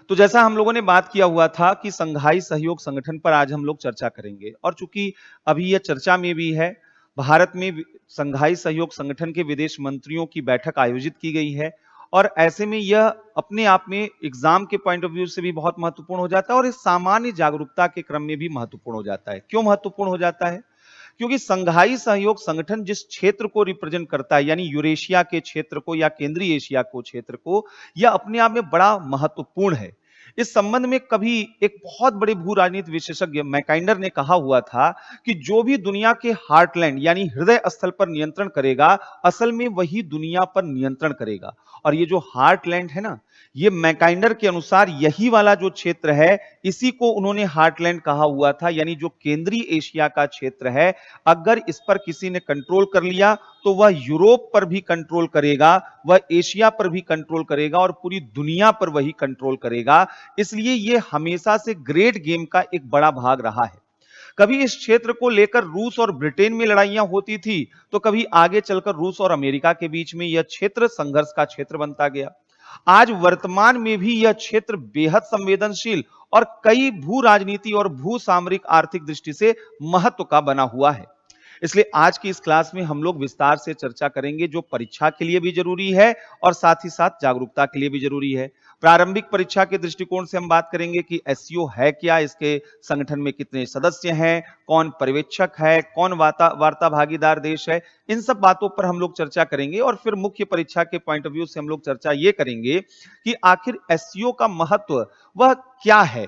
तो जैसा हम लोगों ने बात किया हुआ था कि संघाई सहयोग संगठन पर आज हम लोग चर्चा करेंगे, और चूंकि अभी यह चर्चा में भी है, भारत में संघाई सहयोग संगठन के विदेश मंत्रियों की बैठक आयोजित की गई है, और ऐसे में यह अपने आप में एग्जाम के पॉइंट ऑफ व्यू से भी बहुत महत्वपूर्ण हो जाता है और इस सामान्य जागरूकता के क्रम में भी महत्वपूर्ण हो जाता है। क्यों महत्वपूर्ण हो जाता है? क्योंकि संघाई सहयोग संगठन जिस क्षेत्र को रिप्रेजेंट करता है, यानी यूरेशिया के क्षेत्र को या केंद्रीय एशिया को क्षेत्र को, यह अपने आप में बड़ा महत्वपूर्ण है। इस संबंध में कभी एक बहुत बड़े भू राजनीति विशेषज्ञ मैकाइंडर ने कहा हुआ था कि जो भी दुनिया के हार्टलैंड यानी हृदय स्थल पर नियंत्रण करेगा, असल में वही दुनिया पर नियंत्रण करेगा। और ये जो हार्टलैंड है ना, ये मैकाइंडर के अनुसार यही वाला जो क्षेत्र है, इसी को उन्होंने हार्टलैंड कहा हुआ था, यानी जो केंद्रीय एशिया का क्षेत्र है, अगर इस पर किसी ने कंट्रोल कर लिया तो वह यूरोप पर भी कंट्रोल करेगा, वह एशिया पर भी कंट्रोल करेगा और पूरी दुनिया पर वही कंट्रोल करेगा। इसलिए यह हमेशा से ग्रेट गेम का एक बड़ा भाग रहा है। कभी इस क्षेत्र को लेकर रूस और ब्रिटेन में लड़ाइयां होती थी, तो कभी आगे चलकर रूस और अमेरिका के बीच में यह क्षेत्र संघर्ष का क्षेत्र बनता गया। आज वर्तमान में भी यह क्षेत्र बेहद संवेदनशील और कई भू राजनीति और भू सामरिक आर्थिक दृष्टि से महत्व का बना हुआ है। इसलिए आज की इस क्लास में हम लोग विस्तार से चर्चा करेंगे, जो परीक्षा के लिए भी जरूरी है और साथ ही साथ जागरूकता के लिए भी जरूरी है। प्रारंभिक परीक्षा के दृष्टिकोण से हम बात करेंगे कि एससीओ है क्या, इसके संगठन में कितने सदस्य हैं, कौन पर्यवेक्षक है, कौन वार्ता भागीदार देश है, इन सब बातों पर हम लोग चर्चा करेंगे। और फिर मुख्य परीक्षा के पॉइंट ऑफ व्यू से हम लोग चर्चा ये करेंगे कि आखिर एससीओ का महत्व वह क्या है।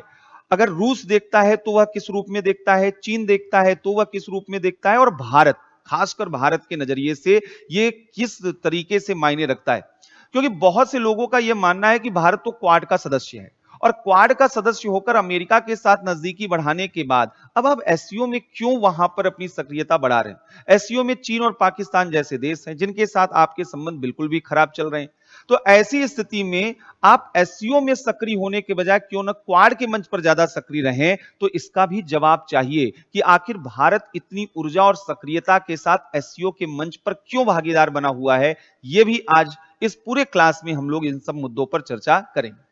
अगर रूस देखता है तो वह किस रूप में देखता है, चीन देखता है तो वह किस रूप में देखता है, और भारत, खासकर भारत के नजरिए से ये किस तरीके से मायने रखता है। क्योंकि बहुत से लोगों का यह मानना है कि भारत तो क्वाड का सदस्य है, और क्वाड का सदस्य होकर अमेरिका के साथ नजदीकी बढ़ाने के बाद अब आप एससीओ में क्यों वहां पर अपनी सक्रियता बढ़ा रहे हैं। एससीओ में चीन और पाकिस्तान जैसे देश हैं जिनके साथ आपके संबंध बिल्कुल भी खराब चल रहे हैं। तो ऐसी स्थिति में आप एससीओ में सक्रिय होने के बजाय क्यों न क्वाड के मंच पर ज्यादा सक्रिय रहें। तो इसका भी जवाब चाहिए कि आखिर भारत इतनी ऊर्जा और सक्रियता के साथ एससीओ के मंच पर क्यों भागीदार बना हुआ है। यह भी आज इस पूरे क्लास में हम लोग इन सब मुद्दों पर चर्चा करेंगे।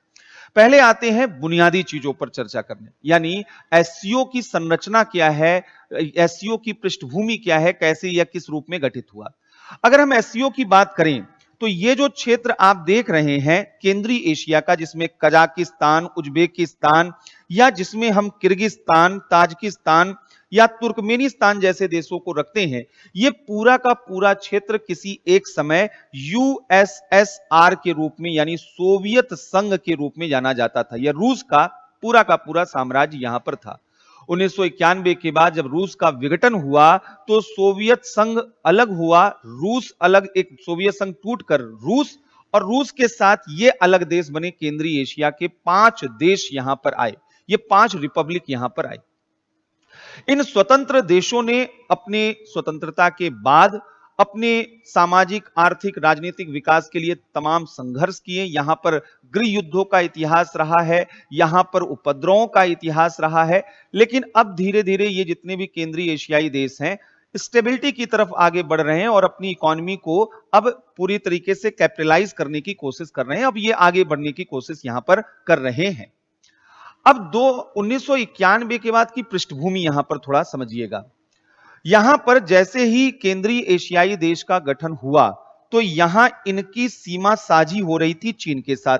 पहले आते हैं बुनियादी चीजों पर चर्चा करने, यानी एससीओ की संरचना क्या है, एससीओ की पृष्ठभूमि क्या है, कैसे यह किस रूप में गठित हुआ। अगर हम एससीओ की बात करें तो ये जो क्षेत्र आप देख रहे हैं केंद्रीय एशिया का, जिसमें कजाकिस्तान, उज्बेकिस्तान, या जिसमें हम किर्गिस्तान, ताजिकिस्तान या तुर्कमेनिस्तान जैसे देशों को रखते हैं, ये पूरा का पूरा क्षेत्र किसी एक समय यूएसएसआर के रूप में यानी सोवियत संघ के रूप में जाना जाता था। यह रूस का पूरा साम्राज्य यहां पर था। 1991 के बाद जब रूस का विघटन हुआ तो सोवियत संघ अलग हुआ, रूस अलग, एक सोवियत संघ टूटकर रूस, और रूस के साथ ये अलग देश बने। केंद्रीय एशिया के 5 देश यहां पर आए, ये 5 रिपब्लिक यहां पर आई। इन स्वतंत्र देशों ने अपने स्वतंत्रता के बाद अपने सामाजिक, आर्थिक, राजनीतिक विकास के लिए तमाम संघर्ष किए। यहां पर गृह युद्धों का इतिहास रहा है, यहां पर उपद्रवों का इतिहास रहा है। लेकिन अब धीरे धीरे ये जितने भी केंद्रीय एशियाई देश हैं स्टेबिलिटी की तरफ आगे बढ़ रहे हैं और अपनी इकोनॉमी को अब पूरी तरीके से कैपिटलाइज करने की कोशिश कर रहे हैं। अब ये आगे बढ़ने की कोशिश यहां पर कर रहे हैं। अब 1991 के बाद की पृष्ठभूमि यहां पर थोड़ा समझिएगा। यहां पर जैसे ही केंद्रीय एशियाई देश का गठन हुआ तो यहां इनकी सीमा साझी हो रही थी चीन के साथ।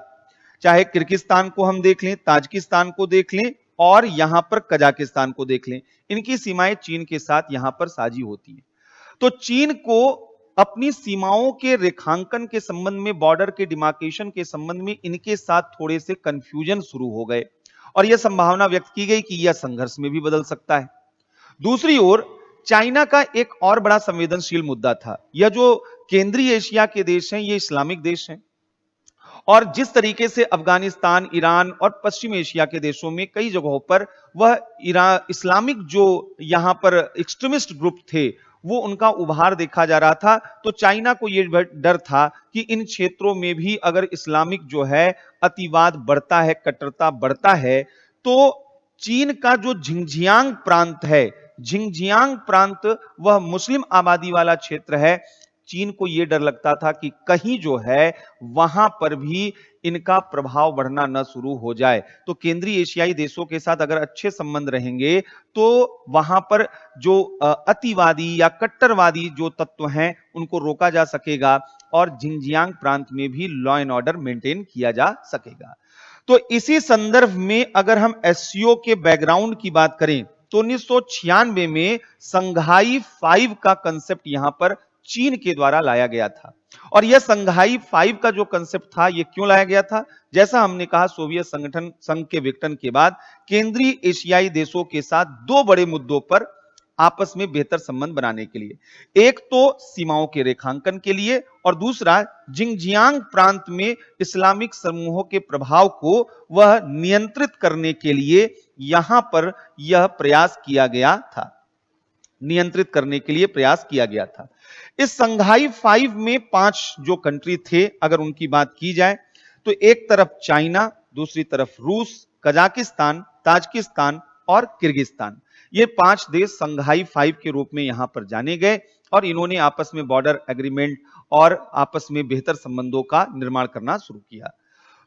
चाहे किर्गिस्तान को हम देख लें, ताजिकिस्तान को देख लें और यहां पर कजाकिस्तान को देख लें, इनकी सीमाएं चीन के साथ यहां पर साझी होती हैं। तो चीन को अपनी सीमाओं के रेखांकन के संबंध में, बॉर्डर के डिमार्केशन के संबंध में इनके साथ थोड़े से कंफ्यूजन शुरू हो गए और यह संभावना व्यक्त की गई कि यह संघर्ष में भी बदल सकता है। दूसरी ओर चाइना का एक और बड़ा संवेदनशील मुद्दा था। यह जो केंद्रीय एशिया के देश हैं, ये इस्लामिक देश हैं, और जिस तरीके से अफगानिस्तान, ईरान और पश्चिम एशिया के देशों में कई जगहों पर वह इस्लामिक जो यहां पर एक्सट्रीमिस्ट ग्रुप थे वो उनका उभार देखा जा रहा था। तो चाइना को यह डर था कि इन क्षेत्रों में भी अगर इस्लामिक जो है अतिवाद बढ़ता है, कट्टरता बढ़ता है, तो चीन का जो झिंगजियांग प्रांत है, झिंगजियांग प्रांत वह मुस्लिम आबादी वाला क्षेत्र है, चीन को यह डर लगता था कि कहीं जो है वहां पर भी इनका प्रभाव बढ़ना न शुरू हो जाए। तो केंद्रीय एशियाई देशों के साथ अगर अच्छे संबंध रहेंगे तो वहां पर जो अतिवादी या कट्टरवादी जो तत्व हैं उनको रोका जा सकेगा और जिंजियांग प्रांत में भी लॉ एंड ऑर्डर मेंटेन किया जा सकेगा। तो इसी संदर्भ में अगर हम एससीओ के बैकग्राउंड की बात करें तो 1996 में संघाई 5 का कंसेप्ट यहां पर चीन के द्वारा लाया गया था। और यह संघाई 5 का जो कंसेप्ट था यह क्यों लाया गया था? जैसा हमने कहा, सोवियत संगठन संघ के विघटन के बाद केंद्रीय एशियाई देशों के साथ दो बड़े मुद्दों पर आपस में बेहतर संबंध बनाने के लिए, एक तो सीमाओं के रेखांकन के लिए और दूसरा जिंजियांग प्रांत में इस्लामिक समूहों के प्रभाव को वह नियंत्रित करने के लिए यहां पर यह प्रयास किया गया था, नियंत्रित करने के लिए प्रयास किया गया था। इस संघाई 5 में 5 जो कंट्री थे, अगर उनकी बात की जाए तो एक तरफ चाइना, दूसरी तरफ रूस, कजाकिस्तान, ताजिकिस्तान और किर्गिस्तान, ये 5 देश संघाई 5 के रूप में यहां पर जाने गए और इन्होंने आपस में बॉर्डर एग्रीमेंट और आपस में बेहतर संबंधों का निर्माण करना शुरू किया।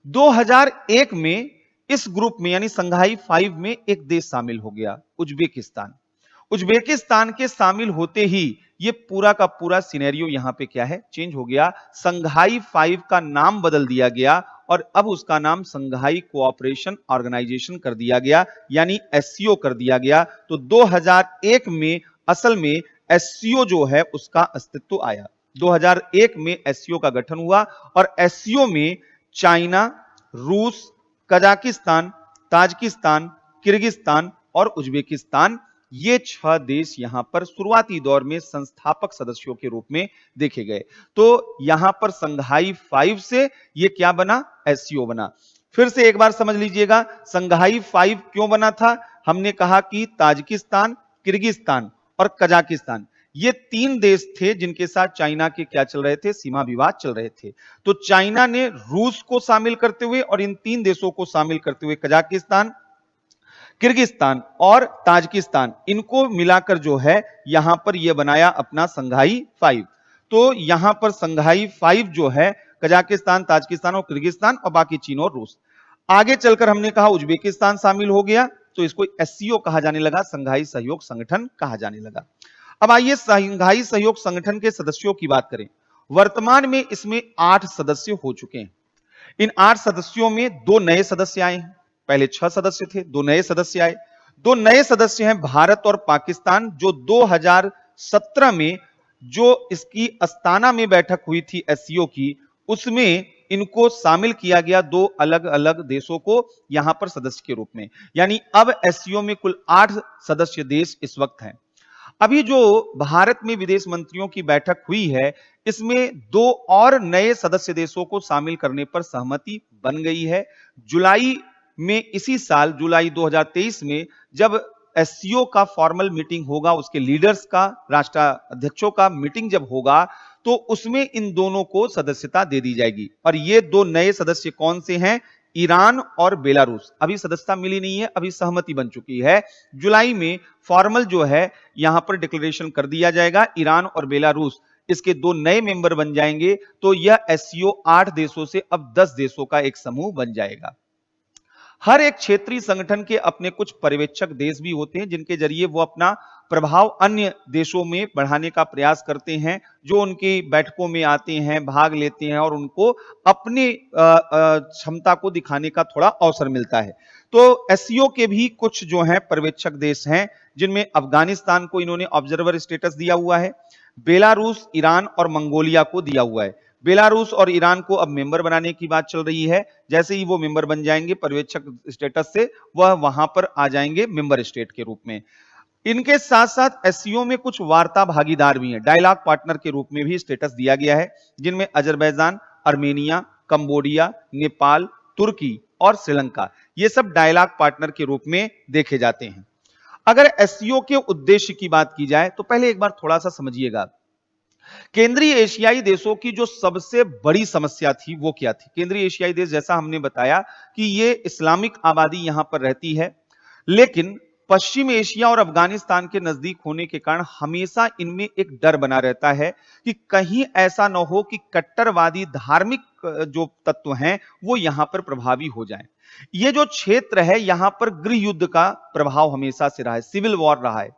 2001 में इस ग्रुप में यानी संघाई 5 में एक देश शामिल हो गया, उज्बेकिस्तान। उज्बेकिस्तान के शामिल होते ही ये पूरा का पूरा सिनेरियो यहां पे क्या है, चेंज हो गया। संघाई 5 का नाम बदल दिया गया और अब उसका नाम संघाई कोऑपरेशन ऑर्गेनाइजेशन कर दिया गया, यानी एससीओ कर दिया गया। तो 2001 में असल में एससीओ जो है उसका अस्तित्व आया। 2001 में एससीओ का गठन हुआ और एससीओ में चाइना, रूस, कजाकिस्तान, ताजिकिस्तान, किर्गिस्तान और उज्बेकिस्तान, ये 6 देश यहां पर शुरुआती दौर में संस्थापक सदस्यों के रूप में देखे गए। तो यहां पर संघाई 5 से ये क्या बना, एससीओ बना। फिर से एक बार समझ लीजिएगा, संघाई 5 क्यों बना था? हमने कहा कि ताजिकिस्तान, किर्गिस्तान और कजाकिस्तान ये 3 देश थे जिनके साथ चाइना के क्या चल रहे थे, सीमा विवाद चल रहे थे। तो चाइना ने रूस को शामिल करते हुए और इन 3 देशों को शामिल करते हुए कजाकिस्तान, किर्गिस्तान और ताजिकिस्तान, इनको मिलाकर जो है यहां पर यह बनाया अपना संघाई 5। तो यहां पर संघाई 5 जो है कजाकिस्तान, ताजिकिस्तान और किर्गिस्तान और बाकी चीन और रूस। आगे चलकर हमने कहा उज्बेकिस्तान शामिल हो गया तो इसको एससीओ कहा जाने लगा, संघाई सहयोग संगठन कहा जाने लगा। अब आइए संघाई सहयोग संगठन के सदस्यों की बात करें। वर्तमान में इसमें 8 सदस्य हो चुके हैं। इन 8 सदस्यों में 2 नए सदस्य आए हैं, पहले 6 सदस्य थे, 2 नए सदस्य आए। 2 नए सदस्य हैं भारत और पाकिस्तान, जो 2017 में जो इसकी अस्ताना में बैठक हुई थी एससीओ की, उसमें इनको शामिल किया गया 2 अलग अलग देशों को यहां पर सदस्य के रूप में। यानी अब एससीओ में कुल 8 सदस्य देश इस वक्त हैं। अभी जो भारत में विदेश मंत्रियों की बैठक हुई है, इसमें 2 और नए सदस्य देशों को शामिल करने पर सहमति बन गई है। जुलाई में, इसी साल जुलाई 2023 में जब एससीओ का फॉर्मल मीटिंग होगा, उसके लीडर्स का, राष्ट्राध्यक्षों का मीटिंग जब होगा तो उसमें इन दोनों को सदस्यता दे दी जाएगी। और ये 2 नए सदस्य कौन से हैं? ईरान और बेलारूस। अभी सदस्यता मिली नहीं है, अभी सहमति बन चुकी है। जुलाई में फॉर्मल जो है यहां पर डिक्लेरेशन कर दिया जाएगा, ईरान और बेलारूस इसके 2 नए मेंबर बन जाएंगे। तो यह एससीओ 8 देशों से अब 10 देशों का एक समूह बन जाएगा। हर एक क्षेत्रीय संगठन के अपने कुछ पर्यवेक्षक देश भी होते हैं जिनके जरिए वो अपना प्रभाव अन्य देशों में बढ़ाने का प्रयास करते हैं, जो उनकी बैठकों में आते हैं, भाग लेते हैं और उनको अपनी क्षमता को दिखाने का थोड़ा अवसर मिलता है। तो एससीओ के भी कुछ जो हैं पर्यवेक्षक देश हैं, जिनमें अफगानिस्तान को इन्होंने ऑब्जर्वर स्टेटस दिया हुआ है, बेलारूस, ईरान और मंगोलिया को दिया हुआ है। बेलारूस और ईरान को अब मेंबर बनाने की बात चल रही है। जैसे ही वो मेंबर बन जाएंगे पर्यवेक्षक स्टेटस से, वह वहां पर आ जाएंगे मेंबर स्टेट के रूप में। इनके साथ साथ एससीओ में कुछ वार्ता भागीदार भी हैं, डायलॉग पार्टनर के रूप में भी स्टेटस दिया गया है, जिनमें अजरबैजान, अर्मेनिया, कंबोडिया, नेपाल, तुर्की और श्रीलंका, ये सब डायलॉग पार्टनर के रूप में देखे जाते हैं। अगर एससीओ के उद्देश्य की बात की जाए तो पहले एक बार थोड़ा सा समझिएगा, केंद्रीय एशियाई देशों की जो सबसे बड़ी समस्या थी वो क्या थी? केंद्रीय एशियाई देश, जैसा हमने बताया कि ये इस्लामिक आबादी यहां पर रहती है, लेकिन पश्चिम एशिया और अफगानिस्तान के नजदीक होने के कारण हमेशा इनमें एक डर बना रहता है कि कहीं ऐसा न हो कि कट्टरवादी धार्मिक जो तत्व हैं वो यहां पर प्रभावी हो जाएं। ये जो क्षेत्र है यहां पर गृह युद्ध का प्रभाव हमेशा से रहा है, सिविल वॉर रहा है।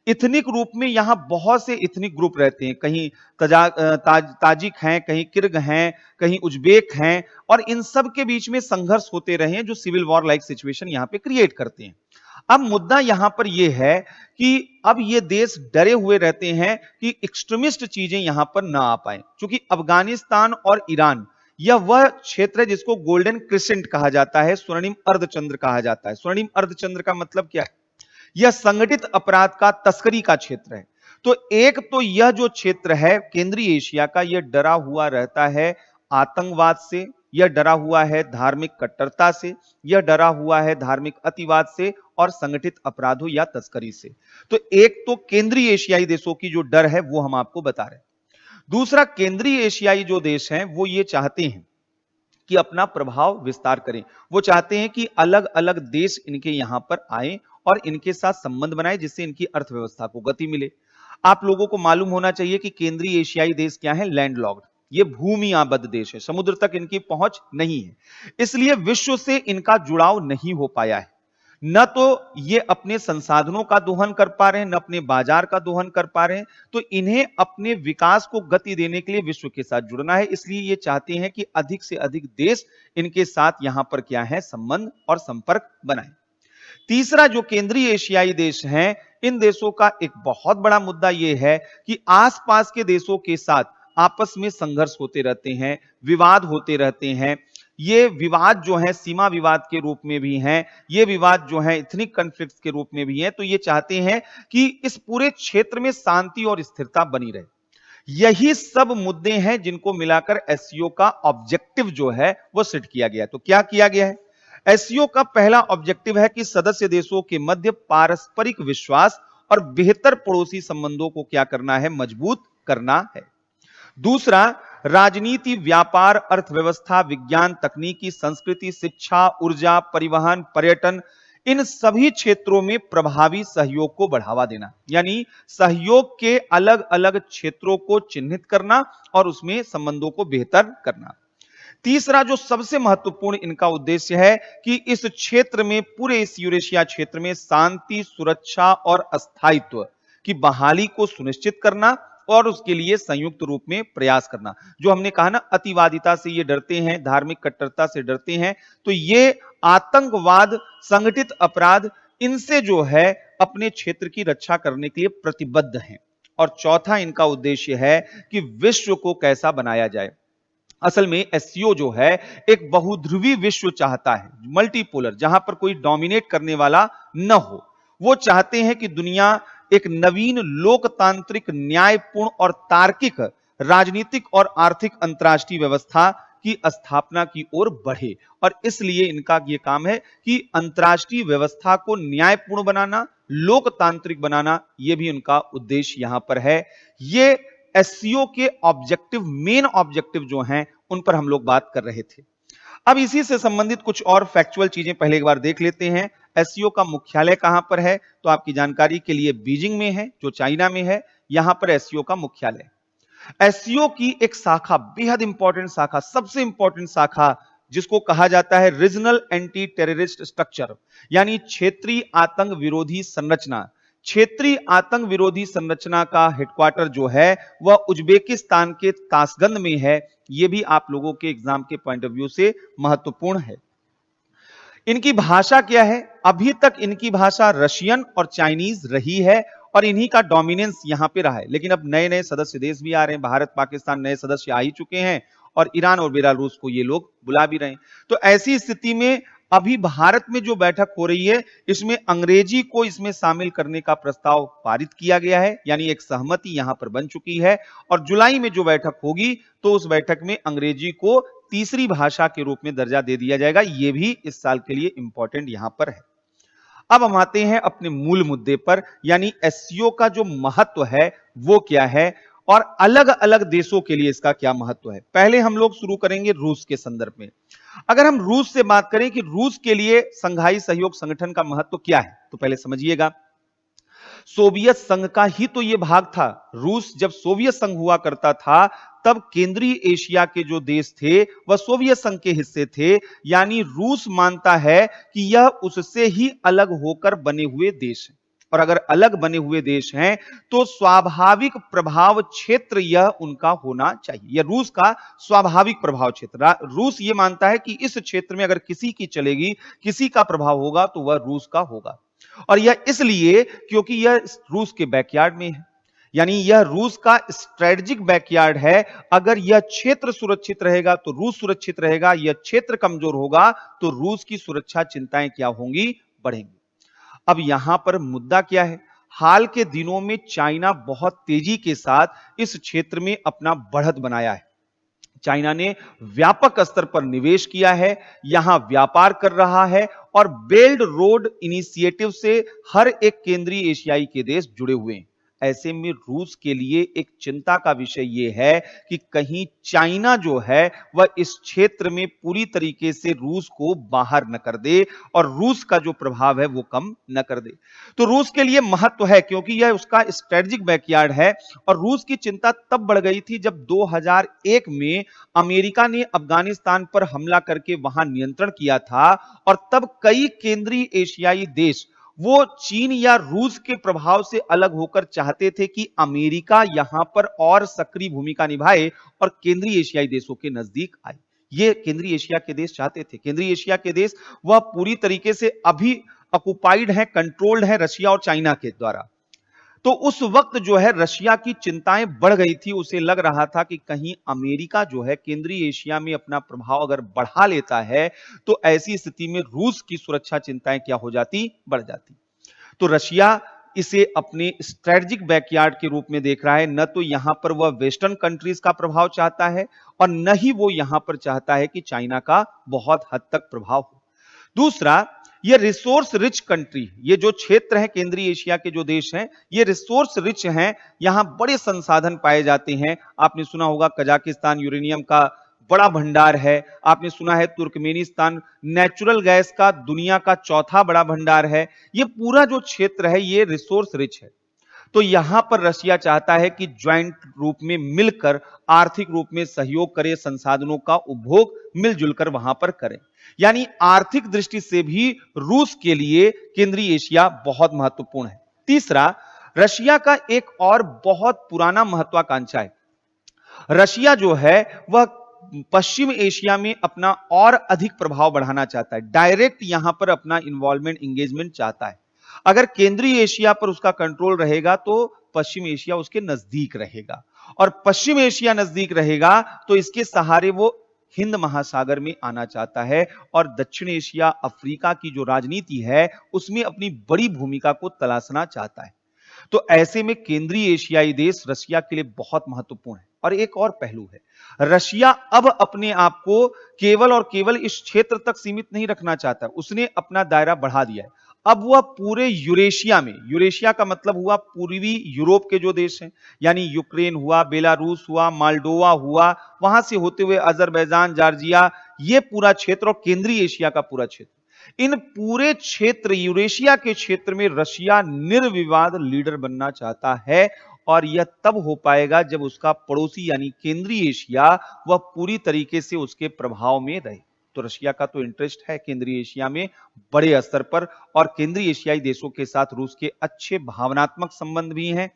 इथनिक रूप में यहां बहुत से इथनिक ग्रुप रहते हैं, कहीं ताजिक हैं, कहीं किर्ग हैं, कहीं उज्बेक हैं, और इन सब के बीच में संघर्ष होते रहे हैं जो सिविल वॉर लाइक सिचुएशन यहां पे क्रिएट करते हैं। अब मुद्दा यहां पर यह है कि अब ये देश डरे हुए रहते हैं कि एक्सट्रीमिस्ट चीजें यहां पर ना आ पाए, क्योंकि अफगानिस्तान और ईरान यह वह क्षेत्र है जिसको गोल्डन क्रिसेंट कहा जाता है, स्वर्णिम अर्धचंद्र कहा जाता है। स्वर्णिम अर्धचंद्र का मतलब क्या है? यह संगठित अपराध का, तस्करी का क्षेत्र है। तो एक तो यह जो क्षेत्र है केंद्रीय एशिया का, यह डरा हुआ रहता है आतंकवाद से, यह डरा हुआ है धार्मिक कट्टरता से, यह डरा हुआ है धार्मिक अतिवाद से और संगठित अपराधों या तस्करी से। तो एक तो केंद्रीय एशियाई देशों की जो डर है वो हम आपको बता रहे हैं। दूसरा, केंद्रीय एशियाई जो देश हैं वो ये चाहते हैं कि अपना प्रभाव विस्तार करें। वो चाहते हैं कि अलग अलग देश इनके यहां पर आए और इनके साथ संबंध बनाए, जिससे इनकी अर्थव्यवस्था को गति मिले। आप लोगों को मालूम होना चाहिए कि केंद्रीय एशियाई देश क्या है? लैंडलॉक्ड, ये भूमि आबद्ध देश है, समुद्र तक इनकी पहुंच नहीं है, इसलिए विश्व से इनका जुड़ाव नहीं हो पाया है। न तो ये अपने संसाधनों का दोहन कर पा रहे हैं, न अपने बाजार का दोहन कर पा रहे हैं। तो इन्हें अपने विकास को गति देने के लिए विश्व के साथ जुड़ना है, इसलिए ये चाहते हैं कि अधिक से अधिक देश इनके साथ यहां पर क्या है? संबंध और संपर्क बनाए। तीसरा, जो केंद्रीय एशियाई देश हैं, इन देशों का एक बहुत बड़ा मुद्दा यह है कि आसपास के देशों के साथ आपस में संघर्ष होते रहते हैं, विवाद होते रहते हैं। ये विवाद जो है सीमा विवाद के रूप में भी हैं, ये विवाद जो है इथनिक कॉन्फ्लिक्ट के रूप में भी हैं। तो ये चाहते हैं कि इस पूरे क्षेत्र में शांति और स्थिरता बनी रहे। यही सब मुद्दे हैं जिनको मिलाकर एससीओ का ऑब्जेक्टिव जो है वो सेट किया गया। तो क्या किया गया है? एससीओ का पहला ऑब्जेक्टिव है कि सदस्य देशों के मध्य पारस्परिक विश्वास और बेहतर पड़ोसी संबंधों को क्या करना है? मजबूत करना है। दूसरा, राजनीति, व्यापार, अर्थव्यवस्था, विज्ञान, तकनीकी, संस्कृति, शिक्षा, ऊर्जा, परिवहन, पर्यटन, इन सभी क्षेत्रों में प्रभावी सहयोग को बढ़ावा देना, यानी सहयोग के अलग अलग क्षेत्रों को चिन्हित करना और उसमें संबंधों को बेहतर करना। तीसरा, जो सबसे महत्वपूर्ण इनका उद्देश्य है कि इस क्षेत्र में, पूरे इस यूरेशिया क्षेत्र में शांति, सुरक्षा और अस्थायित्व की बहाली को सुनिश्चित करना और उसके लिए संयुक्त रूप में प्रयास करना। जो हमने कहा ना, अतिवादिता से ये डरते हैं, धार्मिक कट्टरता से डरते हैं, तो ये आतंकवाद, संगठित अपराध, इनसे जो है अपने क्षेत्र की रक्षा करने के लिए प्रतिबद्ध हैं। और चौथा इनका उद्देश्य है कि विश्व को कैसा बनाया जाए। असल में एससीओ जो है एक बहुध्रुवी विश्व चाहता है, मल्टीपोलर, जहां पर कोई डोमिनेट करने वाला न हो। वो चाहते हैं कि दुनिया एक नवीन लोकतांत्रिक, न्यायपूर्ण और तार्किक राजनीतिक और आर्थिक अंतर्राष्ट्रीय व्यवस्था की स्थापना की ओर बढ़े। और इसलिए इनका यह काम है कि अंतर्राष्ट्रीय व्यवस्था को न्यायपूर्ण बनाना, लोकतांत्रिक बनाना, यह भी उनका उद्देश्य यहां पर है। ये एससीओ के ऑब्जेक्टिव, मेन ऑब्जेक्टिव जो हैं, उन पर हम लोग बात कर रहे थे। अब इसी से संबंधित कुछ और फैक्चुअल चीजें पहले एक बार देख लेते हैं। एससीओ का मुख्यालय कहां पर है? तो आपकी जानकारी के लिए बीजिंग में है, जो चाइना में है। यहां पर एससीओ का मुख्यालय। एससीओ की एक शाखा, बेहद इंपॉर्टेंट शाखा, सबसे इंपॉर्टेंट शाखा, जिसको कहा जाता है रीजनल एंटी टेररिस्ट स्ट्रक्चर, यानी क्षेत्रीय आतंक विरोधी संरचना। क्षेत्रीय आतंक विरोधी संरचना का हेडक्वार्टर जो है वह उज्बेकिस्तान के ताशगंद में है। यह भी आप लोगों के एग्जाम के पॉइंट ऑफ व्यू से महत्वपूर्ण है। इनकी भाषा क्या है? अभी तक इनकी भाषा रशियन और चाइनीज रही है और इन्हीं का डोमिनेंस यहां पे रहा है। लेकिन अब नए नए सदस्य देश भी आ रहे हैं, भारत, पाकिस्तान नए सदस्य आ ही चुके हैं और ईरान और बेलारूस को ये लोग बुला भी रहे हैं। तो ऐसी स्थिति में अभी भारत में जो बैठक हो रही है, इसमें अंग्रेजी को इसमें शामिल करने का प्रस्ताव पारित किया गया है, यानी एक सहमति यहां पर बन चुकी है। और जुलाई में जो बैठक होगी तो उस बैठक में अंग्रेजी को तीसरी भाषा के रूप में दर्जा दे दिया जाएगा। यह भी इस साल के लिए इंपॉर्टेंट यहां पर है। अब हम आते हैं अपने मूल मुद्दे पर, यानी एससीओ का जो महत्व है वो क्या है और अलग अलग देशों के लिए इसका क्या महत्व है। पहले हम लोग शुरू करेंगे रूस के संदर्भ में। अगर हम रूस से बात करें कि रूस के लिए संघाई सहयोग संगठन का महत्व क्या है, तो पहले समझिएगा, सोवियत संघ का ही तो यह भाग था। रूस जब सोवियत संघ हुआ करता था तब केंद्रीय एशिया के जो देश थे वह सोवियत संघ के हिस्से थे, यानी रूस मानता है कि यह उससे ही अलग होकर बने हुए देश हैं, और अगर अलग बने हुए देश हैं तो स्वाभाविक प्रभाव क्षेत्र यह उनका होना चाहिए। यह रूस का स्वाभाविक प्रभाव क्षेत्र। रूस यह मानता है कि इस क्षेत्र में अगर किसी की चलेगी, किसी का प्रभाव होगा तो वह रूस का होगा, और यह इसलिए क्योंकि यह रूस के बैकयार्ड में है, यानी यह रूस का स्ट्रेटेजिक बैकयार्ड है। अगर यह क्षेत्र सुरक्षित रहेगा तो रूस सुरक्षित रहेगा, यह क्षेत्र कमजोर होगा तो रूस की सुरक्षा चिंताएं क्या होंगी, बढ़ेंगी। अब यहां पर मुद्दा क्या है, हाल के दिनों में चाइना बहुत तेजी के साथ इस क्षेत्र में अपना बढ़त बनाया है। चाइना ने व्यापक स्तर पर निवेश किया है, यहां व्यापार कर रहा है, और बेल्ट रोड इनिशिएटिव से हर एक केंद्रीय एशियाई के देश जुड़े हुए हैं। ऐसे में रूस के लिए एक चिंता का विषय यह है कि कहीं चाइना जो है वह इस क्षेत्र में पूरी तरीके से रूस को बाहर न कर दे और रूस का जो प्रभाव है वो कम न कर दे। तो रूस के लिए महत्व है क्योंकि यह उसका स्ट्रेटेजिक बैकयार्ड है। और रूस की चिंता तब बढ़ गई थी जब 2001 में अमेरिका ने अफगानिस्तान पर हमला करके वहां नियंत्रण किया था, और तब कई केंद्रीय एशियाई देश वो चीन या रूस के प्रभाव से अलग होकर चाहते थे कि अमेरिका यहां पर और सक्रिय भूमिका निभाए और केंद्रीय एशियाई देशों के नजदीक आए। ये केंद्रीय एशिया के देश चाहते थे। केंद्रीय एशिया के देश वह पूरी तरीके से अभी ऑक्युपाइड है, कंट्रोल्ड है रशिया और चाइना के द्वारा। तो उस वक्त जो है रशिया की चिंताएं बढ़ गई थी, उसे लग रहा था कि कहीं अमेरिका जो है केंद्रीय एशिया में अपना प्रभाव अगर बढ़ा लेता है तो ऐसी स्थिति में रूस की सुरक्षा चिंताएं क्या हो जाती, बढ़ जाती। तो रशिया इसे अपने स्ट्रेटेजिक बैकयार्ड के रूप में देख रहा है। न तो यहां पर वह वेस्टर्न कंट्रीज का प्रभाव चाहता है और न ही वो यहां पर चाहता है कि चाइना का बहुत हद तक प्रभाव हो। दूसरा, ये रिसोर्स रिच कंट्री, ये जो क्षेत्र है केंद्रीय एशिया के जो देश हैं ये रिसोर्स रिच हैं, यहां बड़े संसाधन पाए जाते हैं। आपने सुना होगा कजाकिस्तान यूरेनियम का बड़ा भंडार है, आपने सुना है तुर्कमेनिस्तान नेचुरल गैस का दुनिया का चौथा बड़ा भंडार है। ये पूरा जो क्षेत्र है ये रिसोर्स रिच है। तो यहां पर रशिया चाहता है कि ज्वाइंट रूप में मिलकर आर्थिक रूप में सहयोग करे, संसाधनों का उपभोग मिलजुल कर वहां पर करें। यानी आर्थिक दृष्टि से भी रूस के लिए केंद्रीय एशिया बहुत महत्वपूर्ण है। तीसरा, रशिया का एक और बहुत पुराना महत्वाकांक्षा है। रशिया जो है वह पश्चिम एशिया में अपना और अधिक प्रभाव बढ़ाना चाहता है, डायरेक्ट यहां पर अपना इन्वॉल्वमेंट, एंगेजमेंट चाहता है। अगर केंद्रीय एशिया पर उसका कंट्रोल रहेगा तो पश्चिम एशिया उसके नजदीक रहेगा, और पश्चिम एशिया नजदीक रहेगा तो इसके सहारे वो हिंद महासागर में आना चाहता है, और दक्षिण एशिया, अफ्रीका की जो राजनीति है उसमें अपनी बड़ी भूमिका को तलाशना चाहता है। तो ऐसे में केंद्रीय एशियाई देश रशिया के लिए बहुत महत्वपूर्ण है। और एक और पहलू है, रशिया अब अपने आप को केवल और केवल इस क्षेत्र तक सीमित नहीं रखना चाहता, उसने अपना दायरा बढ़ा दिया है। अब वह पूरे यूरेशिया में, यूरेशिया का मतलब हुआ पूर्वी यूरोप के जो देश हैं, यानी यूक्रेन हुआ, बेलारूस हुआ, मोल्डोवा हुआ, वहां से होते हुए अजरबैजान, जॉर्जिया, ये पूरा क्षेत्र और केंद्रीय एशिया का पूरा क्षेत्र, इन पूरे क्षेत्र, यूरेशिया के क्षेत्र में रशिया निर्विवाद लीडर बनना चाहता है। और यह तब हो पाएगा जब उसका पड़ोसी यानी केंद्रीय एशिया वह पूरी तरीके से उसके प्रभाव में रहे। तो रशिया का तो इंटरेस्ट है केंद्रीय एशिया में बड़े स्तर पर, और केंद्रीय एशियाई देशों के साथ रूस के अच्छे भावनात्मक संबंध भी हैं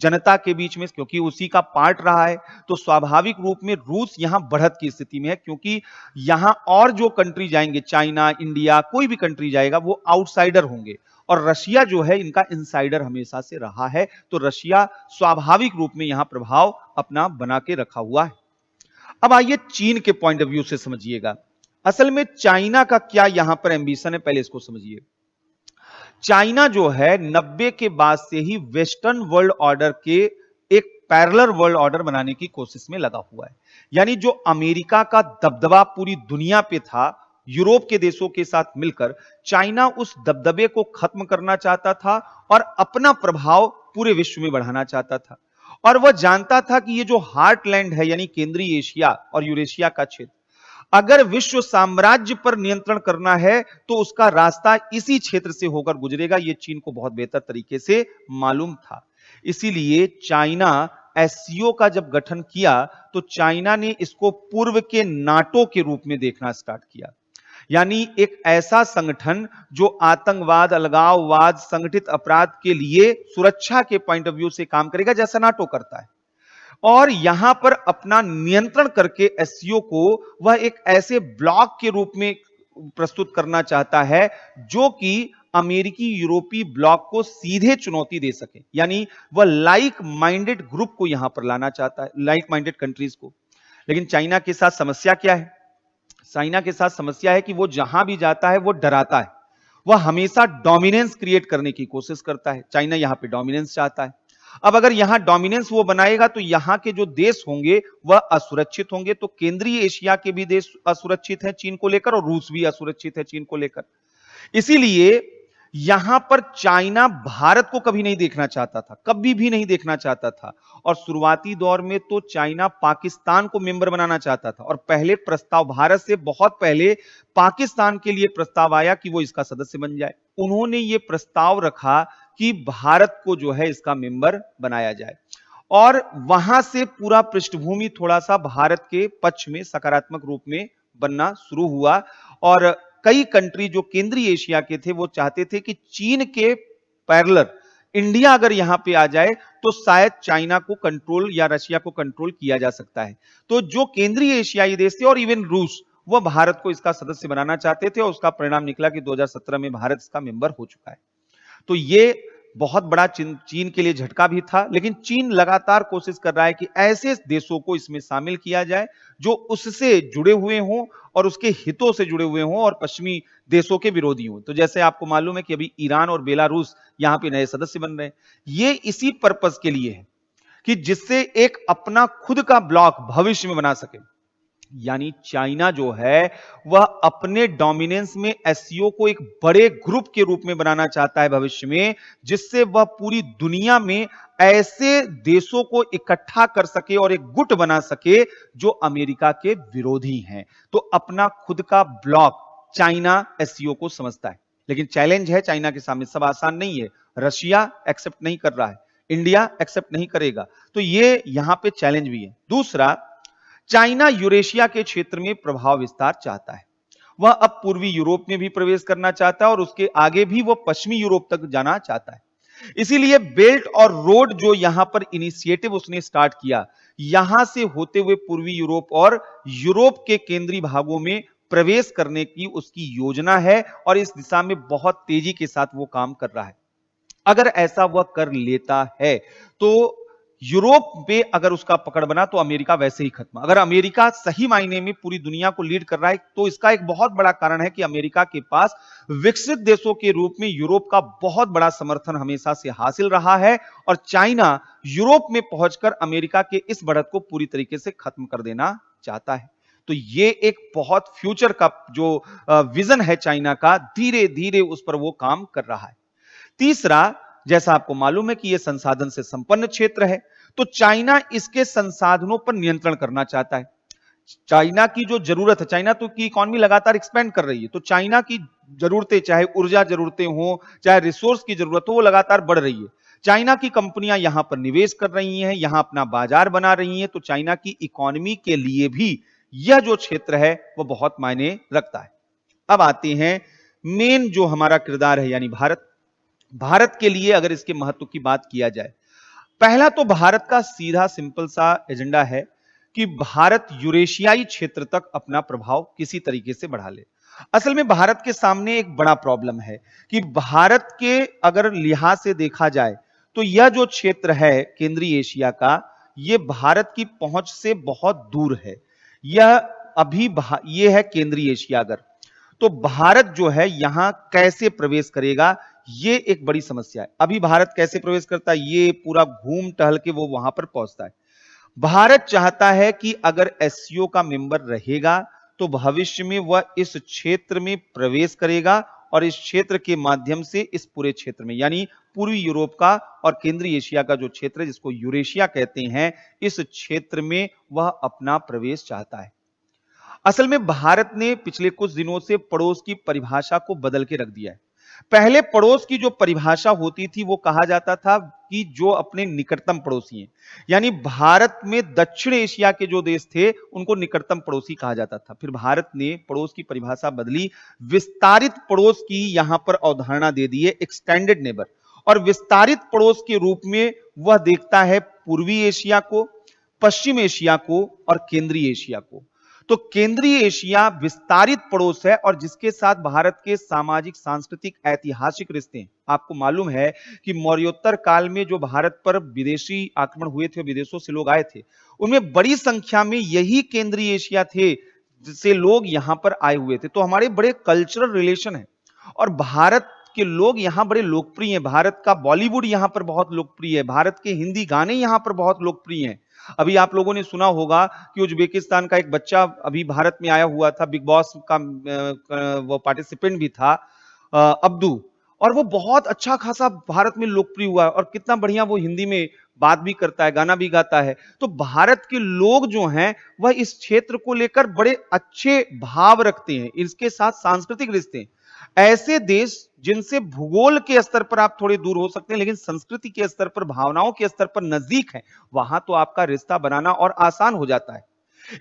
जनता के बीच में, क्योंकि उसी का पार्ट रहा है। तो स्वाभाविक रूप में रूस यहां बढ़त की स्थिति में है, क्योंकि यहां और जो कंट्री जाएंगे, चाइना, इंडिया, कोई भी कंट्री जाएगा वो आउटसाइडर होंगे, और रशिया जो है इनका इनसाइडर हमेशा से रहा है। तो रशिया स्वाभाविक रूप में यहां प्रभाव अपना बना के रखा हुआ है। अब आइए चीन के पॉइंट ऑफ व्यू से समझिएगा, असल में चाइना का क्या यहां पर एंबिशन है, पहले इसको समझिए। चाइना जो है 90 के बाद से ही वेस्टर्न वर्ल्ड ऑर्डर के एक पैरेलल वर्ल्ड ऑर्डर बनाने की कोशिश में लगा हुआ है। यानी जो अमेरिका का दबदबा पूरी दुनिया पे था यूरोप के देशों के साथ मिलकर, चाइना उस दबदबे को खत्म करना चाहता था और अपना प्रभाव पूरे विश्व में बढ़ाना चाहता था। और वह जानता था कि ये जो हार्टलैंड है यानी केंद्रीय एशिया और यूरेशिया का क्षेत्र, अगर विश्व साम्राज्य पर नियंत्रण करना है तो उसका रास्ता इसी क्षेत्र से होकर गुजरेगा। यह चीन को बहुत बेहतर तरीके से मालूम था। इसीलिए चाइना एससीओ का जब गठन किया तो चाइना ने इसको पूर्व के नाटो के रूप में देखना स्टार्ट किया, यानी एक ऐसा संगठन जो आतंकवाद, अलगाववाद, संगठित अपराध के लिए सुरक्षा के पॉइंट ऑफ व्यू से काम करेगा, जैसा नाटो करता है। और यहां पर अपना नियंत्रण करके एससीओ को वह एक ऐसे ब्लॉक के रूप में प्रस्तुत करना चाहता है जो कि अमेरिकी यूरोपीय ब्लॉक को सीधे चुनौती दे सके, यानी वह लाइक माइंडेड ग्रुप को यहां पर लाना चाहता है, लाइक माइंडेड कंट्रीज को। लेकिन चाइना के साथ समस्या क्या है? चाइना के साथ समस्या है कि वो जहां भी जाता है वो डराता है, वह हमेशा डोमिनेंस क्रिएट करने की कोशिश करता है। चाइना यहां पे डोमिनेंस चाहता है। अब अगर यहां डोमिनेंस वो बनाएगा तो यहां के जो देश होंगे वह असुरक्षित होंगे। तो केंद्रीय एशिया के भी देश असुरक्षित हैं चीन को लेकर, और रूस भी असुरक्षित है चीन को लेकर। इसीलिए यहां पर चाइना भारत को कभी नहीं देखना चाहता था, कभी भी नहीं देखना चाहता था। और शुरुआती दौर में तो चाइना पाकिस्तान को मेंबर बनाना चाहता था, और पहले प्रस्ताव भारत से बहुत पहले पाकिस्तान के लिए प्रस्ताव आया कि वो इसका सदस्य बन जाए। उन्होंने ये प्रस्ताव रखा कि भारत को जो है इसका मेंबर बनाया जाए, और वहां से पूरा पृष्ठभूमि थोड़ा सा भारत के पक्ष में सकारात्मक रूप में बनना शुरू हुआ। और कई कंट्री जो केंद्रीय एशिया के थे वो चाहते थे कि चीन के पैरेलल इंडिया अगर यहां पे आ जाए तो शायद चाइना को कंट्रोल या रशिया को कंट्रोल किया जा सकता है। तो जो केंद्रीय एशियाई देश थे और इवन रूस, वह भारत को इसका सदस्य बनाना चाहते थे, और उसका परिणाम निकला कि 2017 में भारत इसका मेंबर हो चुका है। तो ये बहुत बड़ा चीन के लिए झटका भी था। लेकिन चीन लगातार कोशिश कर रहा है कि ऐसे देशों को इसमें शामिल किया जाए जो उससे जुड़े हुए हों और उसके हितों से जुड़े हुए हों और पश्चिमी देशों के विरोधी हों। तो जैसे आपको मालूम है कि अभी ईरान और बेलारूस यहां पे नए सदस्य बन रहे हैं। ये इसी पर्पस के लिए है कि जिससे एक अपना खुद का ब्लॉक भविष्य में बना सके। यानी चाइना जो है वह अपने डोमिनेंस में एससीओ को एक बड़े ग्रुप के रूप में बनाना चाहता है भविष्य में, जिससे वह पूरी दुनिया में ऐसे देशों को इकट्ठा कर सके और एक गुट बना सके जो अमेरिका के विरोधी हैं। तो अपना खुद का ब्लॉक चाइना एससीओ को समझता है। लेकिन चैलेंज है चाइना के सामने, सब आसान नहीं है। रशिया एक्सेप्ट नहीं कर रहा है, इंडिया एक्सेप्ट नहीं करेगा, तो ये यहां पे चैलेंज भी है। दूसरा, चाइना यूरेशिया के क्षेत्र में प्रभाव विस्तार चाहता है। वह अब पूर्वी यूरोप में भी प्रवेश करना चाहता है और उसके आगे भी वह पश्चिमी यूरोप तक जाना चाहता है। इसीलिए बेल्ट और रोड जो यहां पर इनिशिएटिव उसने स्टार्ट किया, यहां से होते हुए पूर्वी यूरोप और यूरोप के केंद्रीय भागों में प्रवेश करने की उसकी योजना है, और इस दिशा में बहुत तेजी के साथ वो काम कर रहा है। अगर ऐसा वह कर लेता है तो यूरोप पे अगर उसका पकड़ बना तो अमेरिका वैसे ही खत्म। अगर अमेरिका सही मायने में पूरी दुनिया को लीड कर रहा है तो इसका एक बहुत बड़ा कारण है कि अमेरिका के पास विकसित देशों के रूप में यूरोप का बहुत बड़ा समर्थन हमेशा से हासिल रहा है, और चाइना यूरोप में पहुंचकर अमेरिका के इस बढ़त को पूरी तरीके से खत्म कर देना चाहता है। तो ये एक बहुत फ्यूचर का जो विजन है चाइना का, धीरे धीरे उस पर वो काम कर रहा है। तीसरा, जैसा आपको मालूम है कि यह संसाधन से संपन्न क्षेत्र है, तो चाइना इसके संसाधनों पर नियंत्रण करना चाहता है। चाइना की जो जरूरत है, चाइना तो की इकोनॉमी लगातार एक्सपेंड कर रही है, तो चाइना की जरूरतें, चाहे ऊर्जा जरूरतें हो, चाहे रिसोर्स की जरूरत हो, वो लगातार बढ़ रही है। चाइना की कंपनियां यहां पर निवेश कर रही हैं, यहां अपना बाजार बना रही हैं, तो चाइना की इकोनॉमी के लिए भी यह जो क्षेत्र है वह बहुत मायने रखता है। अब आते हैं मेन जो हमारा किरदार है, यानी भारत। भारत के लिए अगर इसके महत्व की बात किया जाए, पहला तो भारत का सीधा सिंपल सा एजेंडा है कि भारत यूरेशियाई क्षेत्र तक अपना प्रभाव किसी तरीके से बढ़ा ले। असल में भारत के सामने एक बड़ा प्रॉब्लम है कि भारत के अगर लिहाज से देखा जाए तो यह जो क्षेत्र है केंद्रीय एशिया का, यह भारत की पहुंच से बहुत दूर है। यह अभी यह है केंद्रीय एशिया। अगर तो भारत जो है यहां कैसे प्रवेश करेगा, ये एक बड़ी समस्या है। अभी भारत कैसे प्रवेश करता है, ये पूरा घूम टहल के वो वहां पर पहुंचता है। भारत चाहता है कि अगर एससीओ का मेंबर रहेगा तो भविष्य में वह इस क्षेत्र में प्रवेश करेगा और इस क्षेत्र के माध्यम से इस पूरे क्षेत्र में यानी पूर्वी यूरोप का और केंद्रीय एशिया का जो क्षेत्र है जिसको यूरेशिया कहते हैं, इस क्षेत्र में वह अपना प्रवेश चाहता है। असल में भारत ने पिछले कुछ दिनों से पड़ोस की परिभाषा को बदल के रख दिया है। पहले पड़ोस की जो परिभाषा होती थी वो कहा जाता था कि जो अपने निकटतम पड़ोसी हैं, यानी भारत में दक्षिण एशिया के जो देश थे उनको निकटतम पड़ोसी कहा जाता था। फिर भारत ने पड़ोस की परिभाषा बदली, विस्तारित पड़ोस की यहां पर अवधारणा दे दी है, एक्सटेंडेड नेबर। और विस्तारित पड़ोस के रूप में वह देखता है पूर्वी एशिया को, पश्चिम एशिया को और केंद्रीय एशिया को। तो केंद्रीय एशिया विस्तारित पड़ोस है और जिसके साथ भारत के सामाजिक, सांस्कृतिक, ऐतिहासिक रिश्ते हैं। आपको मालूम है कि मौर्योत्तर काल में जो भारत पर विदेशी आक्रमण हुए थे, विदेशों से लोग आए थे, उनमें बड़ी संख्या में यही केंद्रीय एशिया थे जिससे लोग यहां पर आए हुए थे। तो हमारे बड़े कल्चरल रिलेशन है और भारत के लोग यहां बड़े लोकप्रिय हैं। भारत का बॉलीवुड यहां पर बहुत लोकप्रिय है, भारत के हिंदी गाने यहां पर बहुत लोकप्रिय हैं। अभी आप लोगों ने सुना होगा कि उज्बेकिस्तान का एक बच्चा अभी भारत में आया हुआ था, बिग बॉस का वो पार्टिसिपेंट भी था, अब्दू, और वो बहुत अच्छा खासा भारत में लोकप्रिय हुआ और कितना बढ़िया वो हिंदी में बात भी करता है, गाना भी गाता है। तो भारत के लोग जो हैं वह इस क्षेत्र को लेकर बड़े अच्छे भाव रखते हैं, इसके साथ सांस्कृतिक रिश्ते हैं। ऐसे देश जिनसे भूगोल के स्तर पर आप थोड़े दूर हो सकते हैं लेकिन संस्कृति के स्तर पर, भावनाओं के स्तर पर नजदीक है, वहां तो आपका रिश्ता बनाना और आसान हो जाता है।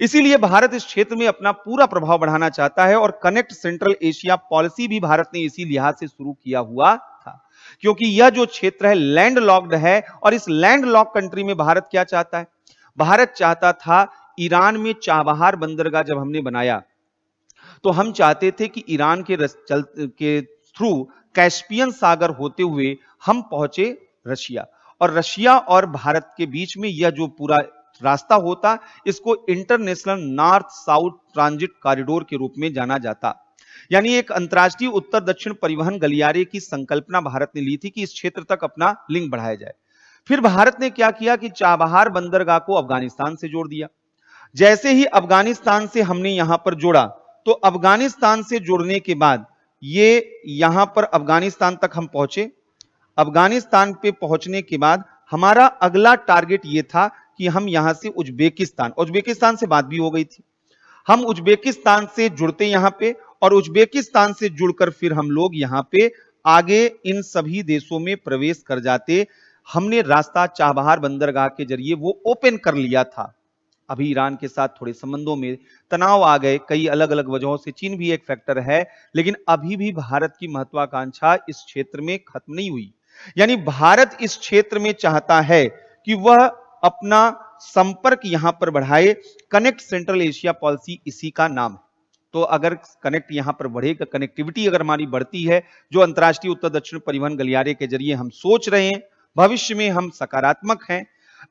इसीलिए भारत इस क्षेत्र में अपना पूरा प्रभाव बढ़ाना चाहता है और कनेक्ट सेंट्रल एशिया पॉलिसी भी भारत ने इसी लिहाज से शुरू किया हुआ था, क्योंकि यह जो क्षेत्र है लैंड लॉक्ड है। और इस लैंड लॉक कंट्री में भारत क्या चाहता है? भारत चाहता था, ईरान में चाबहार बंदरगाह जब हमने बनाया तो हम चाहते थे कि ईरान के थ्रू कैस्पियन सागर होते हुए हम पहुंचे रशिया, और रशिया और भारत के बीच में यह जो पूरा रास्ता होता, इसको international north south transit corridor के रूप में जाना जाता। यानी एक अंतर्राष्ट्रीय उत्तर दक्षिण परिवहन गलियारे की संकल्पना भारत ने ली थी कि इस क्षेत्र तक अपना लिंक बढ़ाया जाए। फिर भारत ने क्या किया कि चाबहार बंदरगाह को अफगानिस्तान से जोड़ दिया। जैसे ही अफगानिस्तान से हमने यहां पर जोड़ा, तो अफगानिस्तान से जुड़ने के बाद ये यहां पर अफगानिस्तान तक हम पहुंचे। अफगानिस्तान पे पहुंचने के बाद हमारा अगला टारगेट ये था कि हम यहां से उज्बेकिस्तान से बात भी हो गई थी, हम उज्बेकिस्तान से जुड़ते यहां पे, और उज्बेकिस्तान से जुड़कर फिर हम लोग यहां पे आगे इन सभी देशों में प्रवेश कर जाते। हमने रास्ता चाबहार बंदरगाह के जरिए वो ओपन कर लिया था। अभी ईरान के साथ थोड़े संबंधों में तनाव आ गए, कई अलग अलग वजहों से, चीन भी एक फैक्टर है, लेकिन अभी भी भारत की महत्वाकांक्षा इस क्षेत्र में खत्म नहीं हुई। यानी भारत इस क्षेत्र में चाहता है कि वह अपना संपर्क यहां पर बढ़ाए। कनेक्ट सेंट्रल एशिया पॉलिसी इसी का नाम है। तो अगर कनेक्ट यहां पर बढ़ेगा, कनेक्टिविटी अगर हमारी बढ़ती है, जो अंतर्राष्ट्रीय उत्तर दक्षिण परिवहन गलियारे के जरिए हम सोच रहे हैं, भविष्य में हम सकारात्मक हैं।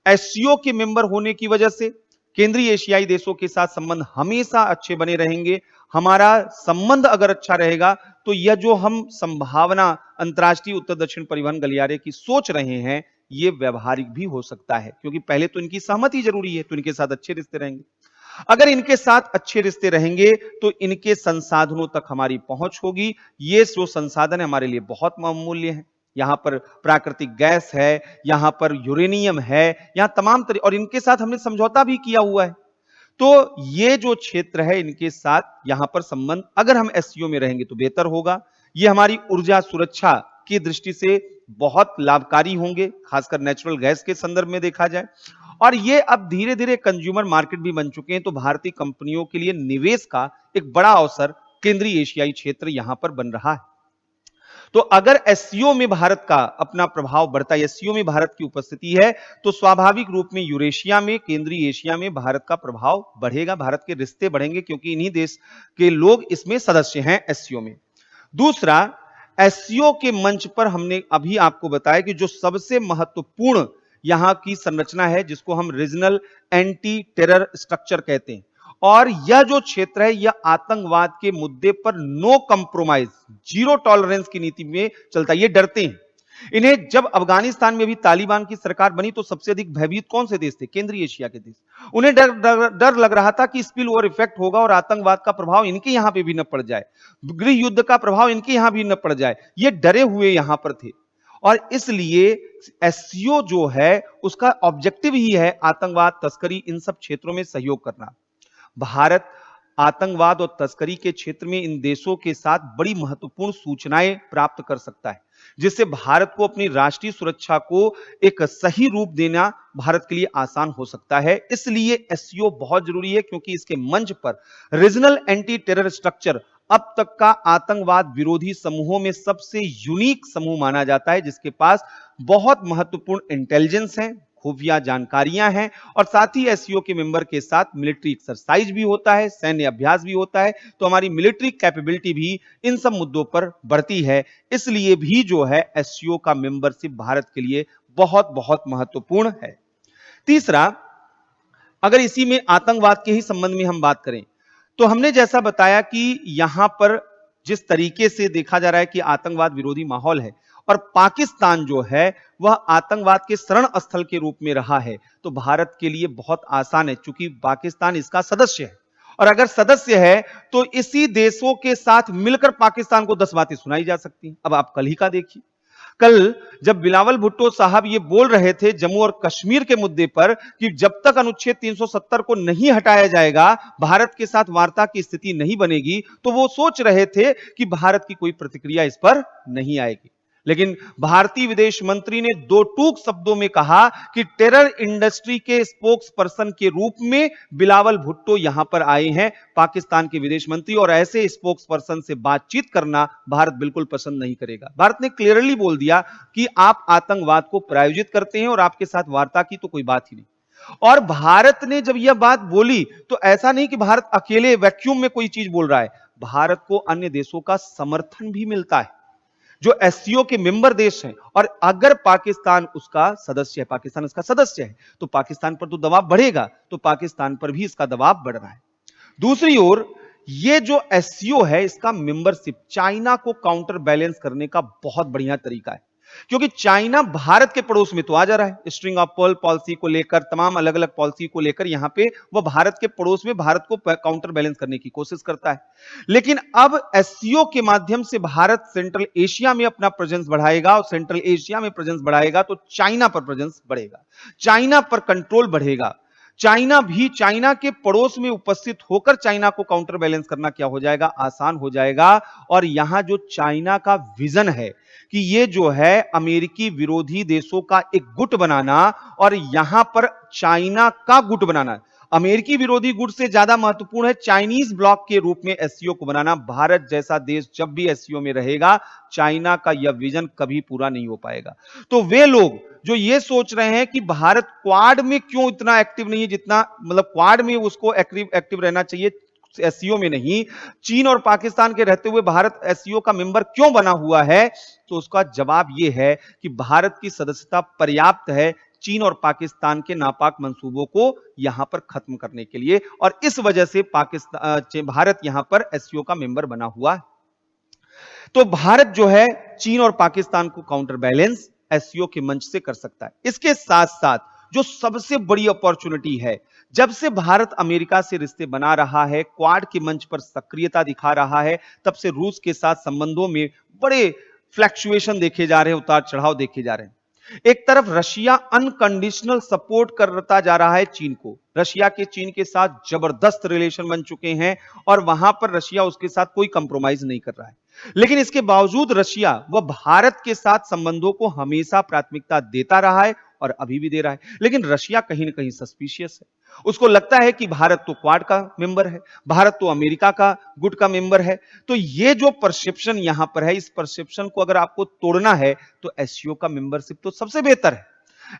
एससीओ के मेंबर होने की वजह से केंद्रीय एशियाई देशों के साथ संबंध हमेशा अच्छे बने रहेंगे। हमारा संबंध अगर अच्छा रहेगा तो यह जो हम संभावना अंतर्राष्ट्रीय उत्तर दक्षिण परिवहन गलियारे की सोच रहे हैं, यह व्यवहारिक भी हो सकता है, क्योंकि पहले तो इनकी सहमति जरूरी है, तो इनके साथ अच्छे रिश्ते रहेंगे। अगर इनके साथ अच्छे रिश्ते रहेंगे तो इनके संसाधनों तक हमारी पहुंच होगी। ये जो संसाधन है हमारे लिए बहुत अमूल्य है। यहां पर प्राकृतिक गैस है, यहां पर यूरेनियम है, यहां तमाम तरह, और इनके साथ हमने समझौता भी किया हुआ है। तो ये जो क्षेत्र है, इनके साथ यहां पर संबंध अगर हम एससीओ में रहेंगे तो बेहतर होगा। ये हमारी ऊर्जा सुरक्षा की दृष्टि से बहुत लाभकारी होंगे, खासकर नेचुरल गैस के संदर्भ में देखा जाए। और ये अब धीरे धीरे कंज्यूमर मार्केट भी बन चुके हैं, तो भारतीय कंपनियों के लिए निवेश का एक बड़ा अवसर केंद्रीय एशियाई क्षेत्र यहां पर बन रहा है। तो अगर एससीओ में भारत का अपना प्रभाव बढ़ता है, एससीओ में भारत की उपस्थिति है, तो स्वाभाविक रूप में यूरेशिया में, केंद्रीय एशिया में भारत का प्रभाव बढ़ेगा, भारत के रिश्ते बढ़ेंगे, क्योंकि इन्हीं देश के लोग इसमें सदस्य हैं एससीओ में। दूसरा, एससीओ के मंच पर हमने अभी आपको बताया कि जो सबसे महत्वपूर्ण यहां की संरचना है, जिसको हम रीजनल एंटी टेरर स्ट्रक्चर कहते हैं, और यह जो क्षेत्र है यह आतंकवाद के मुद्दे पर नो कंप्रोमाइज, जीरो टॉलरेंस की नीति में चलता है। ये डरते हैं, इन्हें जब अफगानिस्तान में भी तालिबान की सरकार बनी तो सबसे अधिक भयभीत कौन से देश थे? केंद्रीय एशिया के देश। उन्हें डर लग रहा था कि स्पिल ओवर इफेक्ट होगा और आतंकवाद का प्रभाव इनके यहां पे भी न पड़ जाए, गृह युद्ध का प्रभाव इनके यहां भी न पड़ जाए, ये डरे हुए यहां पर थे। और इसलिए एससीओ जो है उसका ऑब्जेक्टिव ही है आतंकवाद, तस्करी, इन सब क्षेत्रों में सहयोग करना। भारत आतंकवाद और तस्करी के क्षेत्र में इन देशों के साथ बड़ी महत्वपूर्ण सूचनाएं प्राप्त कर सकता है, जिससे भारत को अपनी राष्ट्रीय सुरक्षा को एक सही रूप देना भारत के लिए आसान हो सकता है। इसलिए एससीओ बहुत जरूरी है, क्योंकि इसके मंच पर रीजनल एंटी टेरर स्ट्रक्चर अब तक का आतंकवाद विरोधी समूहों में सबसे यूनिक समूह माना जाता है, जिसके पास बहुत महत्वपूर्ण इंटेलिजेंस है, खुफिया जानकारियां हैं, और साथ ही एससीओ के मेंबर के साथ मिलिट्री एक्सरसाइज भी होता है, सैन्य अभ्यास भी होता है। तो हमारी मिलिट्री कैपेबिलिटी भी इन सब मुद्दों पर बढ़ती है। इसलिए भी जो है एससीओ का मेंबरशिप भारत के लिए बहुत बहुत महत्वपूर्ण है। तीसरा, अगर इसी में आतंकवाद के ही संबंध में हम बात करें तो हमने जैसा बताया कि यहां पर जिस तरीके से देखा जा रहा है कि आतंकवाद विरोधी माहौल है और पाकिस्तान जो है वह आतंकवाद के शरण स्थल के रूप में रहा है, तो भारत के लिए बहुत आसान है, चूंकि पाकिस्तान इसका सदस्य है। और अगर सदस्य है तो इसी देशों के साथ मिलकर पाकिस्तान को 10 बातें सुनाई जा सकती हैं। अब आप कल ही का देखिए, कल जब बिलावल भुट्टो साहब ये बोल रहे थे जम्मू और कश्मीर के मुद्दे पर कि जब तक अनुच्छेद 370 को नहीं हटाया जाएगा भारत के साथ वार्ता की स्थिति नहीं बनेगी, तो वो सोच रहे थे कि भारत की कोई प्रतिक्रिया इस पर नहीं आएगी। लेकिन भारतीय विदेश मंत्री ने दो टूक शब्दों में कहा कि टेरर इंडस्ट्री के स्पोक्स पर्सन के रूप में बिलावल भुट्टो यहां पर आए हैं, पाकिस्तान के विदेश मंत्री, और ऐसे स्पोक्स पर्सन से बातचीत करना भारत बिल्कुल पसंद नहीं करेगा। भारत ने क्लियरली बोल दिया कि आप आतंकवाद को प्रायोजित करते हैं और आपके साथ वार्ता की तो कोई बात ही नहीं। और भारत ने जब यह बात बोली तो ऐसा नहीं कि भारत अकेले वैक्यूम में कोई चीज बोल रहा है, भारत को अन्य देशों का समर्थन भी मिलता है जो एससीओ के मेंबर देश हैं। और अगर पाकिस्तान उसका सदस्य है, पाकिस्तान उसका सदस्य है, तो पाकिस्तान पर तो दबाव बढ़ेगा, तो पाकिस्तान पर भी इसका दबाव बढ़ रहा है। दूसरी ओर ये जो एससीओ है इसका मेंबरशिप चाइना को काउंटर बैलेंस करने का बहुत बढ़िया तरीका है, क्योंकि चाइना भारत के पड़ोस में तो आ जा रहा है, स्ट्रिंग ऑफ पर्ल पॉलिसी को लेकर, तमाम अलग अलग पॉलिसी को लेकर यहां पे वह भारत के पड़ोस में भारत को काउंटर बैलेंस करने की कोशिश करता है। लेकिन अब एससीओ के माध्यम से भारत सेंट्रल एशिया में अपना प्रेजेंस बढ़ाएगा, और सेंट्रल एशिया में प्रेजेंस बढ़ाएगा तो चाइना पर प्रेजेंस बढ़ेगा, चाइना पर कंट्रोल बढ़ेगा। चाइना भी चाइना के पड़ोस में उपस्थित होकर चाइना को काउंटर बैलेंस करना क्या हो जाएगा, आसान हो जाएगा। और यहां जो चाइना का विजन है कि ये जो है अमेरिकी विरोधी देशों का एक गुट बनाना, और यहां पर चाइना का गुट बनाना अमेरिकी विरोधी गुट से ज्यादा महत्वपूर्ण है चाइनीज ब्लॉक के रूप में एससीओ को बनाना। भारत जैसा देश जब भी एससीओ में रहेगा, चाइना का यह विजन कभी पूरा नहीं हो पाएगा। तो वे लोग जो ये सोच रहे हैं कि भारत क्वाड में क्यों इतना एक्टिव नहीं है, जितना मतलब क्वाड में उसको एक्टिव रहना चाहिए, एससीओ में नहीं, चीन और पाकिस्तान के रहते हुए भारत एससीओ का मेंबर क्यों बना हुआ है, तो उसका जवाब यह है कि भारत की सदस्यता पर्याप्त है चीन और पाकिस्तान के नापाक मंसूबों को यहां पर खत्म करने के लिए, और इस वजह से भारत यहां पर एससीओ का मेंबर बना हुआ है। तो भारत जो है चीन और पाकिस्तान को काउंटर बैलेंस एससीओ के मंच से कर सकता है। इसके साथ साथ जो सबसे बड़ी अपॉर्चुनिटी है, जब से भारत अमेरिका से रिश्ते बना रहा है, क्वाड के मंच पर सक्रियता दिखा रहा है, तब से रूस के साथ संबंधों में बड़े फ्लैक्चुएशन देखे जा रहे हैं, उतार चढ़ाव देखे जा रहे हैं। एक तरफ रशिया अनकंडीशनल सपोर्ट करता जा रहा है चीन को, रशिया के चीन के साथ जबरदस्त रिलेशन बन चुके हैं और वहां पर रशिया उसके साथ कोई कंप्रोमाइज नहीं कर रहा है। लेकिन इसके बावजूद रशिया वह भारत के साथ संबंधों को हमेशा प्राथमिकता देता रहा है और अभी भी दे रहा है। लेकिन रशिया कहीं ना कहीं सस्पिशियस है, उसको लगता है कि भारत तो क्वाड का मेंबर है, भारत तो अमेरिका का गुट का मेंबर है। तो ये जो परसेप्शन यहां पर है, इस परसेप्शन को अगर आपको तोड़ना है तो एससीओ का मेंबरशिप तो सबसे बेहतर है।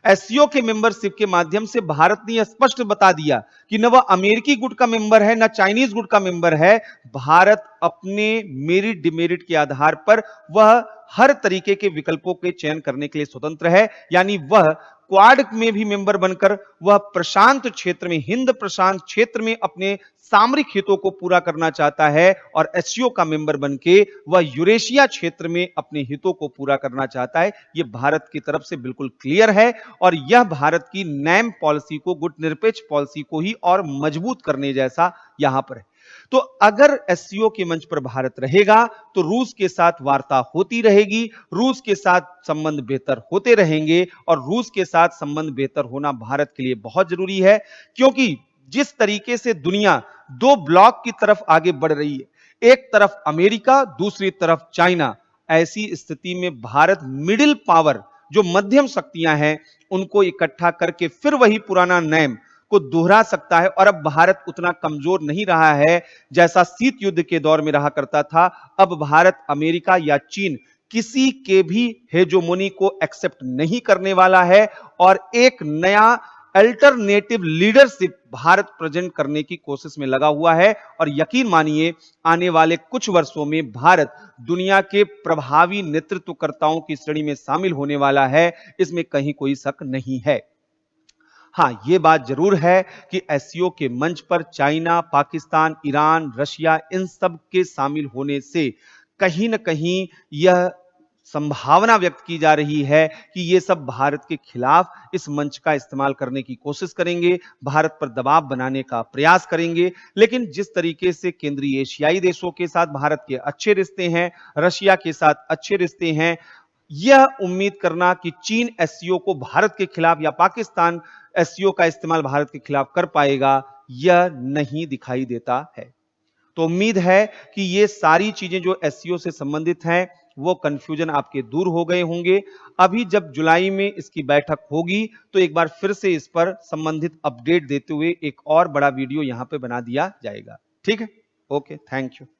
एससीओ के मेंबरशिप के माध्यम से भारत ने स्पष्ट बता दिया कि न वह अमेरिकी गुट का मेंबर है, न चाइनीज गुट का मेंबर है। भारत अपने मेरिट डिमेरिट के आधार पर वह हर तरीके के विकल्पों के चयन करने के लिए स्वतंत्र है, यानी वह क्वाड में भी मेंबर बनकर वह प्रशांत क्षेत्र में, हिंद प्रशांत क्षेत्र में अपने सामरिक हितों को पूरा करना चाहता है, और एससीओ का मेंबर बनके वह यूरेशिया क्षेत्र में अपने हितों को पूरा करना चाहता है। यह भारत की तरफ से बिल्कुल क्लियर है, और यह भारत की नैम पॉलिसी को, गुटनिरपेक्ष पॉलिसी को ही और मजबूत करने जैसा यहां पर है। तो अगर एससीओ के मंच पर भारत रहेगा तो रूस के साथ वार्ता होती रहेगी, रूस के साथ संबंध बेहतर होते रहेंगे, और रूस के साथ संबंध बेहतर होना भारत के लिए बहुत जरूरी है, क्योंकि जिस तरीके से दुनिया दो ब्लॉक की तरफ आगे बढ़ रही है, एक तरफ अमेरिका, दूसरी तरफ चाइना, ऐसी स्थिति में भारत मिडिल पावर, जो मध्यम शक्तियां हैं, उनको इकट्ठा करके फिर वही पुराना नैम को दोहरा सकता है। और अब भारत उतना कमजोर नहीं रहा है जैसा शीत युद्ध के दौर में रहा करता था। अब भारत अमेरिका या चीन किसी के भी हेजोमोनी को एक्सेप्ट नहीं करने वाला है, और एक नया अल्टरनेटिव लीडरशिप भारत प्रेजेंट करने की कोशिश में लगा हुआ है। और यकीन मानिए, आने वाले कुछ वर्षों में भारत दुनिया के प्रभावी नेतृत्वकर्ताओं की श्रेणी में शामिल होने वाला है, इसमें कहीं कोई शक नहीं है। हां, यह बात जरूर है कि एससीओ के मंच पर चाइना, पाकिस्तान, ईरान, रशिया, इन सब के शामिल होने से कहीं ना कहीं यह संभावना व्यक्त की जा रही है कि ये सब भारत के खिलाफ इस मंच का इस्तेमाल करने की कोशिश करेंगे, भारत पर दबाव बनाने का प्रयास करेंगे। लेकिन जिस तरीके से केंद्रीय एशियाई देशों के साथ भारत के अच्छे रिश्ते हैं, रशिया के साथ अच्छे रिश्ते हैं, यह उम्मीद करना कि चीन एससीओ को भारत के खिलाफ या पाकिस्तान एससीओ का इस्तेमाल भारत के खिलाफ कर पाएगा, यह नहीं दिखाई देता है। तो उम्मीद है कि ये सारी चीजें जो एससीओ से संबंधित हैं, वो कंफ्यूजन आपके दूर हो गए होंगे। अभी जब जुलाई में इसकी बैठक होगी तो एक बार फिर से इस पर संबंधित अपडेट देते हुए एक और बड़ा वीडियो यहां पे बना दिया जाएगा। ठीक है, ओके, थैंक यू।